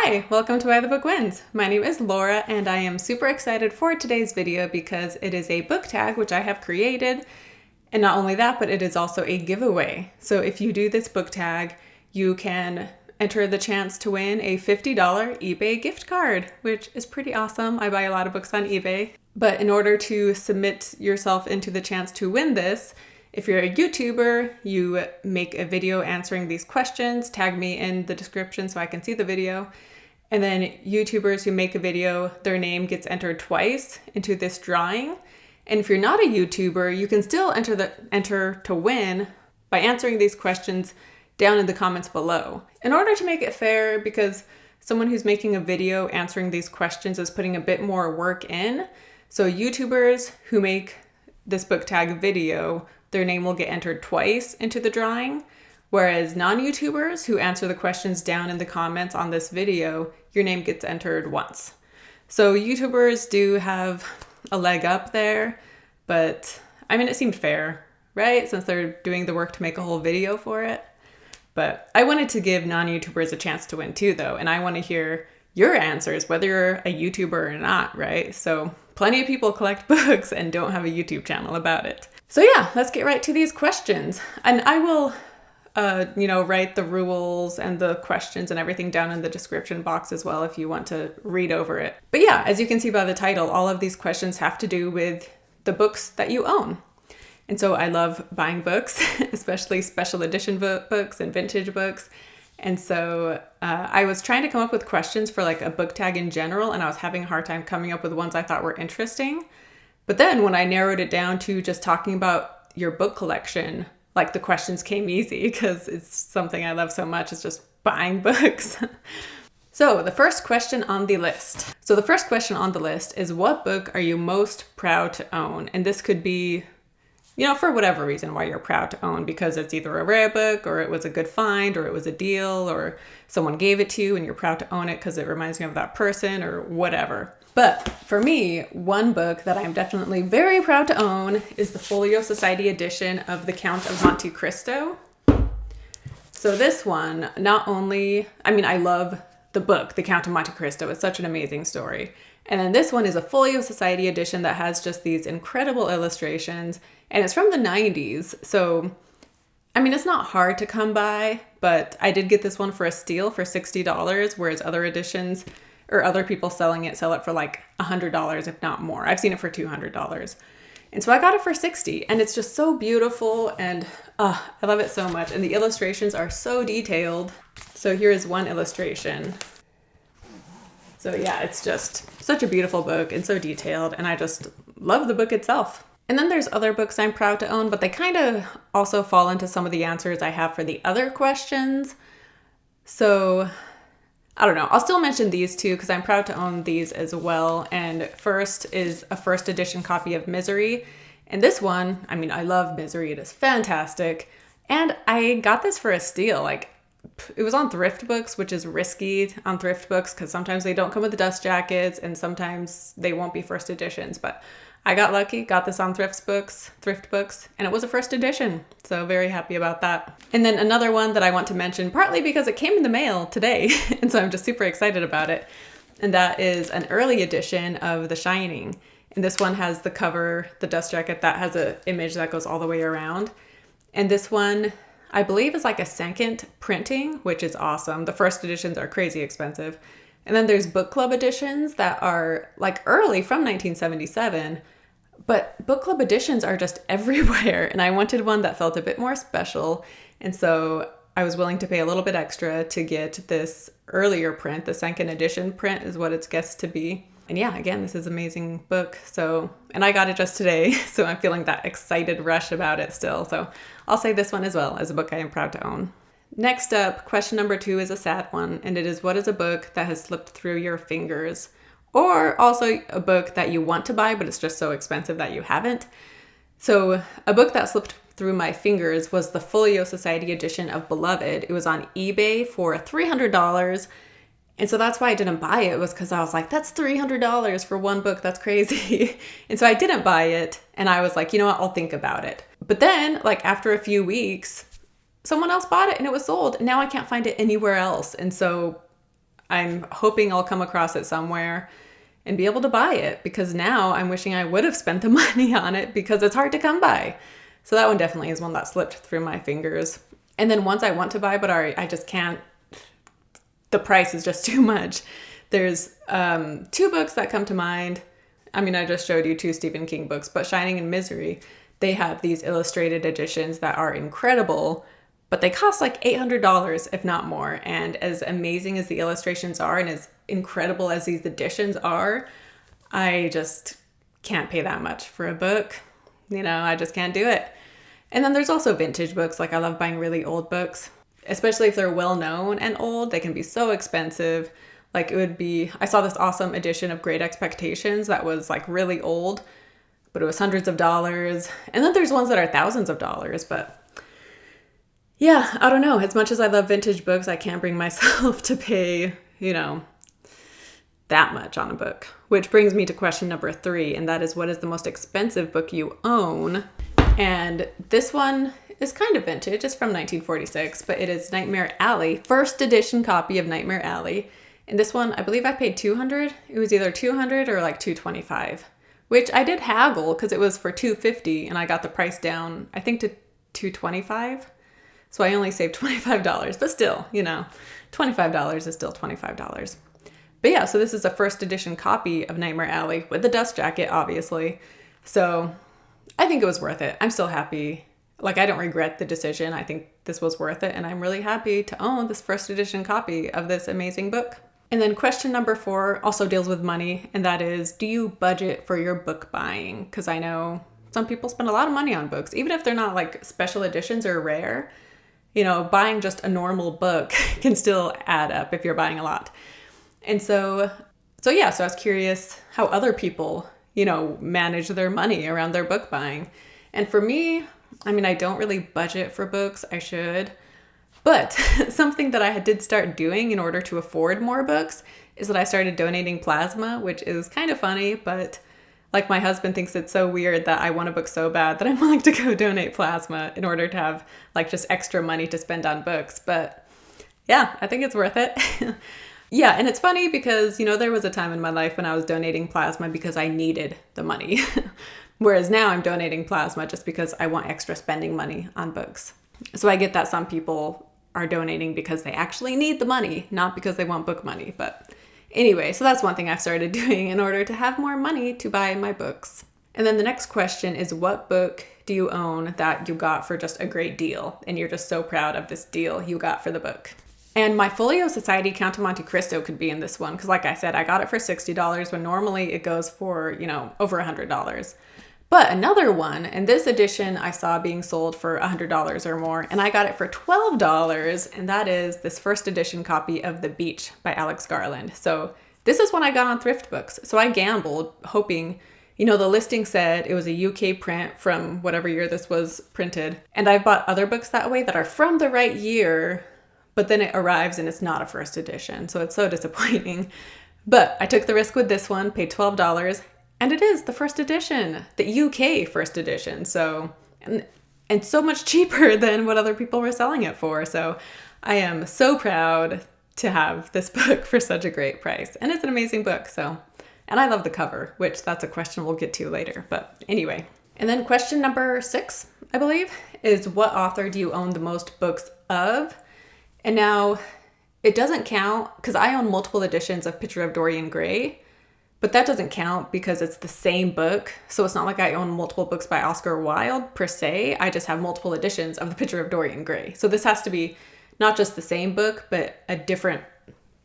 Hi, welcome to Why the Book Wins. My name is Laura and I am super excited for today's video because it is a book tag which I have created. And not only that, but it is also a giveaway. So if you do this book tag, you can enter the chance to win a $50 eBay gift card, which is pretty awesome. I buy a lot of books on eBay. But in order to submit yourself into the chance to win this, if you're a YouTuber, you make a video answering these questions, tag me in the description so I can see the video. And then YouTubers who make a video, their name gets entered twice into this drawing. And if you're not a YouTuber, you can still enter to win by answering these questions down in the comments below. In order to make it fair, because someone who's making a video answering these questions is putting a bit more work in, so YouTubers who make this book tag video, their name will get entered twice into the drawing, whereas non-YouTubers who answer the questions down in the comments on this video, your name gets entered once. So YouTubers do have a leg up there, but I mean, it seemed fair, right? Since they're doing the work to make a whole video for it. But I wanted to give non-YouTubers a chance to win too, though, and I want to hear your answers, whether you're a YouTuber or not, right? So plenty of people collect books and don't have a YouTube channel about it. So yeah, let's get right to these questions. And I will, write the rules and the questions and everything down in the description box as well if you want to read over it. But yeah, as you can see by the title, all of these questions have to do with the books that you own. And so I love buying books, especially special edition books and vintage books. And so I was trying to come up with questions for like a book tag in general, and I was having a hard time coming up with ones I thought were interesting. But then when I narrowed it down to just talking about your book collection, like the questions came easy because it's something I love so much. It's just buying books. So the first question on the list. Is what book are you most proud to own? And this could be, for whatever reason why you're proud to own, because it's either a rare book or it was a good find or it was a deal or someone gave it to you and you're proud to own it because it reminds you of that person or whatever. But for me, one book that I'm definitely very proud to own is the Folio Society edition of The Count of Monte Cristo. So this one, I love the book, The Count of Monte Cristo. It's such an amazing story. And then this one is a Folio Society edition that has just these incredible illustrations, and it's from the 90s. So, it's not hard to come by, but I did get this one for a steal for $60, whereas other editions or other people selling it sell it for like $100, if not more. I've seen it for $200. And so I got it for $60, and it's just so beautiful, and I love it so much. And the illustrations are so detailed. So here is one illustration. So yeah, it's just such a beautiful book and so detailed, and I just love the book itself. And then there's other books I'm proud to own, but they kind of also fall into some of the answers I have for the other questions. So I don't know. I'll still mention these two because I'm proud to own these as well. And first is a first edition copy of Misery. And this one, I love Misery. It is fantastic. And I got this for a steal. It was on thrift books, which is risky on thrift books because sometimes they don't come with the dust jackets and sometimes they won't be first editions. But I got lucky, got this on thrift books, and it was a first edition. So very happy about that. And then another one that I want to mention, partly because it came in the mail today, and so I'm just super excited about it. And that is an early edition of The Shining. And this one has the cover, the dust jacket, that has an image that goes all the way around. And this one, I believe, is like a second printing, which is awesome. The first editions are crazy expensive. And then there's book club editions that are like early from 1977, but book club editions are just everywhere. And I wanted one that felt a bit more special. And so I was willing to pay a little bit extra to get this earlier print. The second edition print is what it's guessed to be. And yeah, again, this is an amazing book. And I got it just today, so I'm feeling that excited rush about it still. So I'll say this one as well as a book I am proud to own. Next up, question number 2 is a sad one, and it is, what is a book that has slipped through your fingers? Or also a book that you want to buy, but it's just so expensive that you haven't. So a book that slipped through my fingers was the Folio Society edition of Beloved. It was on eBay for $300. And so that's why I didn't buy it, was because I was like, that's $300 for one book. That's crazy. And so I didn't buy it. And I was like, you know what? I'll think about it. But then after a few weeks, someone else bought it and it was sold. And now I can't find it anywhere else. And so I'm hoping I'll come across it somewhere and be able to buy it, because now I'm wishing I would have spent the money on it because it's hard to come by. So that one definitely is one that slipped through my fingers. And then ones I want to buy, but I just can't, the price is just too much. There's 2 books that come to mind. I mean, I just showed you 2 Stephen King books, but Shining and Misery, they have these illustrated editions that are incredible, but they cost like $800, if not more. And as amazing as the illustrations are and as incredible as these editions are, I just can't pay that much for a book. You know, I just can't do it. And then there's also vintage books. Like, I love buying really old books, especially if they're well known and old. They can be so expensive. Like, it would be, I saw this awesome edition of Great Expectations that was like really old, but it was hundreds of dollars. And then there's ones that are thousands of dollars. But yeah, I don't know. As much as I love vintage books, I can't bring myself to pay, you know, that much on a book. Which brings me to question number 3, and that is, what is the most expensive book you own? And this one is kind of vintage. It's from 1946, but it is Nightmare Alley, first edition copy of Nightmare Alley. And this one, I believe I paid $200. It was either $200 or like $225, which I did haggle because it was for $250, and I got the price down, I think, to $225. So I only saved $25, but still, you know, $25 is still $25. But yeah, so this is a first edition copy of Nightmare Alley with the dust jacket, obviously. So I think it was worth it. I'm still happy. Like, I don't regret the decision. I think this was worth it, and I'm really happy to own this first edition copy of this amazing book. And then question number 4 also deals with money, and that is, do you budget for your book buying? Because I know some people spend a lot of money on books, even if they're not like special editions or rare. You know, buying just a normal book can still add up if you're buying a lot. And so I was curious how other people, you know, manage their money around their book buying. And for me, I mean, I don't really budget for books. I should. But something that I did start doing in order to afford more books is that I started donating plasma, which is kind of funny, but like, my husband thinks it's so weird that I want a book so bad that I'm willing to go donate plasma in order to have like just extra money to spend on books. But yeah, I think it's worth it. Yeah, and it's funny because, you know, there was a time in my life when I was donating plasma because I needed the money. Whereas now I'm donating plasma just because I want extra spending money on books. So I get that some people are donating because they actually need the money, not because they want book money. But anyway, so that's one thing I've started doing in order to have more money to buy my books. And then the next question is, what book do you own that you got for just a great deal? And you're just so proud of this deal you got for the book. And my Folio Society Count of Monte Cristo could be in this one, because like I said, I got it for $60 when normally it goes for, you know, over $100. But another one, and this edition I saw being sold for $100 or more, and I got it for $12, and that is this first edition copy of The Beach by Alex Garland. So this is one I got on Thrift Books. So I gambled, hoping, you know, the listing said it was a UK print from whatever year this was printed. And I've bought other books that way that are from the right year, but then it arrives and it's not a first edition. So it's so disappointing. But I took the risk with this one, paid $12, and it is the first edition, the UK first edition. So, and so much cheaper than what other people were selling it for. So I am so proud to have this book for such a great price. And it's an amazing book. So, and I love the cover, which that's a question we'll get to later. But anyway. And then question number 6, I believe, is, what author do you own the most books of? And now it doesn't count because I own multiple editions of Picture of Dorian Gray, but that doesn't count because it's the same book. So it's not like I own multiple books by Oscar Wilde per se. I just have multiple editions of The Picture of Dorian Gray. So this has to be not just the same book, but a different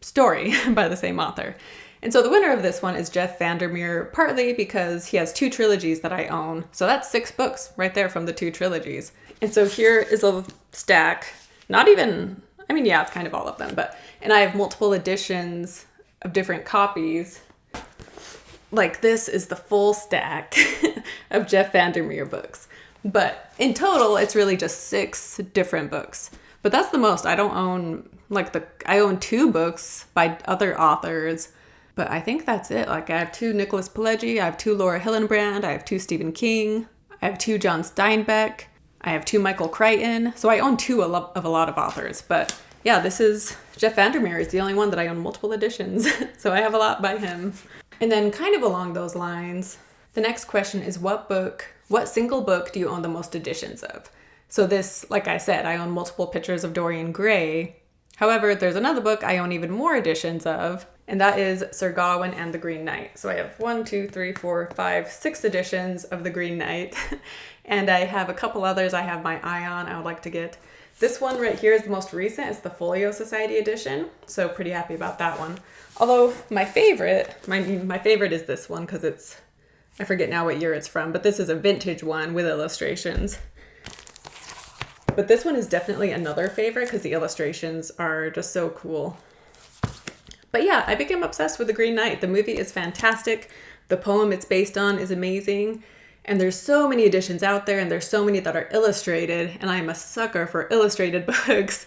story by the same author. And so the winner of this one is Jeff Vandermeer, partly because he has 2 trilogies that I own. So that's 6 books right there from the 2 trilogies. And so here is a stack, not even, I mean, yeah, it's kind of all of them, and I have multiple editions of different copies. Like, this is the full stack of Jeff Vandermeer books. But in total, it's really just 6 different books. But that's the most. I don't own, I own 2 books by other authors, but I think that's it. Like, I have 2 Nicholas Pileggi, I have 2 Laura Hillenbrand, I have 2 Stephen King, I have 2 John Steinbeck, I have 2 Michael Crichton. So I own 2 of a lot of authors. But yeah, this is Jeff Vandermeer is the only one that I own multiple editions, so I have a lot by him. And then kind of along those lines, the next question is what single book do you own the most editions of? So this, like I said, I own multiple pictures of Dorian Gray. However, there's another book I own even more editions of, and that is Sir Gawain and the Green Knight. So I have 6 editions of the Green Knight, and I have a couple others I have my eye on I would like to get. This one right here is the most recent. It's the Folio Society edition, so pretty happy about that one. Although my favorite is this one because I forget now what year it's from, but this is a vintage one with illustrations. But this one is definitely another favorite because the illustrations are just so cool. But yeah, I became obsessed with The Green Knight. The movie is fantastic. The poem it's based on is amazing. And there's so many editions out there, and there's so many that are illustrated, and I'm a sucker for illustrated books.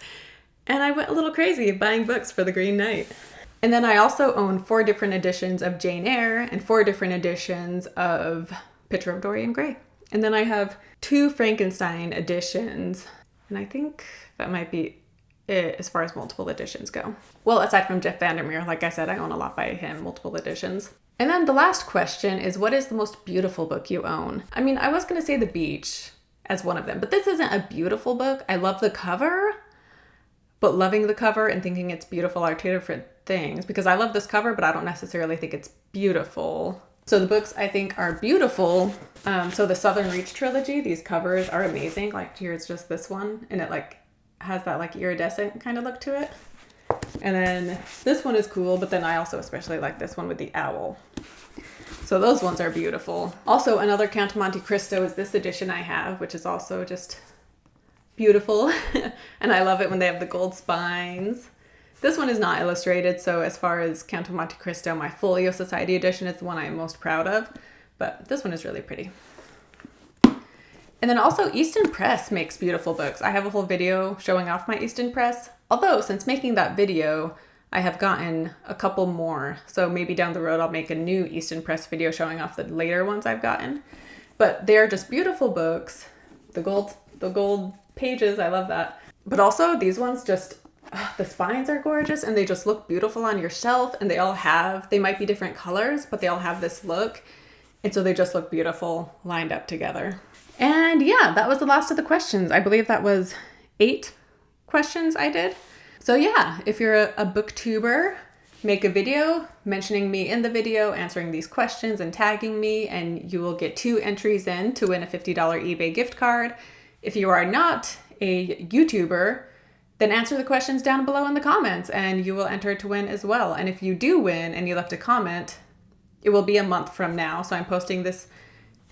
And I went a little crazy buying books for The Green Knight. And then I also own 4 different editions of Jane Eyre and 4 different editions of Picture of Dorian Gray. And then I have 2 Frankenstein editions, and I think that might be it as far as multiple editions go. Well, aside from Jeff Vandermeer, like I said, I own a lot by him, multiple editions. And then the last question is, what is the most beautiful book you own? I mean, I was going to say The Beach as one of them, but this isn't a beautiful book. I love the cover, but loving the cover and thinking it's beautiful are 2 different things, because I love this cover, but I don't necessarily think it's beautiful. So the books I think are beautiful. So the Southern Reach trilogy, these covers are amazing. Like here's just this one, and it like has that like iridescent kind of look to it. And then this one is cool, but then I also especially like this one with the owl. So those ones are beautiful. Also, another Count of Monte Cristo is this edition I have, which is also just beautiful. And I love it when they have the gold spines. This one is not illustrated, so as far as Count of Monte Cristo, my Folio Society edition is the one I'm most proud of, but this one is really pretty. And then also Easton Press makes beautiful books. I have a whole video showing off my Easton Press. Although since making that video, I have gotten a couple more. So maybe down the road, I'll make a new Easton Press video showing off the later ones I've gotten. But they're just beautiful books. The gold pages, I love that. But also these ones just, the spines are gorgeous and they just look beautiful on your shelf, and they might be different colors, but they all have this look. And so they just look beautiful lined up together. And yeah, that was the last of the questions. I believe that was 8 questions I did. So yeah, if you're a booktuber, make a video mentioning me in the video, answering these questions and tagging me, and you will get 2 entries in to win a $50 eBay gift card. If you are not a YouTuber, then answer the questions down below in the comments and you will enter to win as well. And if you do win and you left a comment, it will be a month from now. So I'm posting this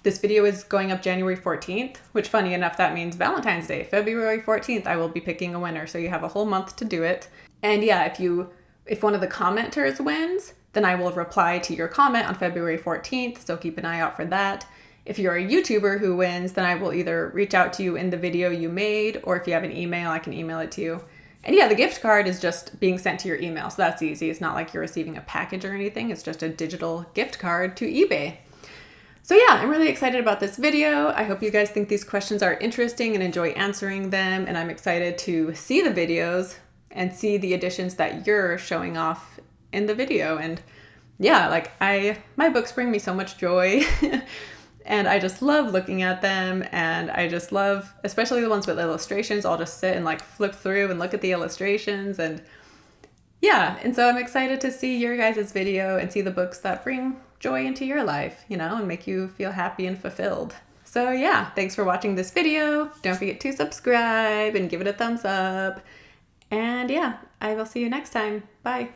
video is going up January 14th, which funny enough, that means Valentine's Day. February 14th, I will be picking a winner. So you have a whole month to do it. And yeah, if one of the commenters wins, then I will reply to your comment on February 14th. So keep an eye out for that. If you're a YouTuber who wins, then I will either reach out to you in the video you made, or if you have an email, I can email it to you. And yeah, the gift card is just being sent to your email. So that's easy. It's not like you're receiving a package or anything. It's just a digital gift card to eBay. So yeah, I'm really excited about this video. I hope you guys think these questions are interesting and enjoy answering them. And I'm excited to see the videos and see the editions that you're showing off in the video. And yeah, like my books bring me so much joy. And I just love looking at them, and I just love, especially the ones with illustrations, I'll just sit and like flip through and look at the illustrations, and yeah, and so I'm excited to see your guys' video and see the books that bring joy into your life, you know, and make you feel happy and fulfilled. So yeah, thanks for watching this video. Don't forget to subscribe and give it a thumbs up. And yeah, I will see you next time. Bye.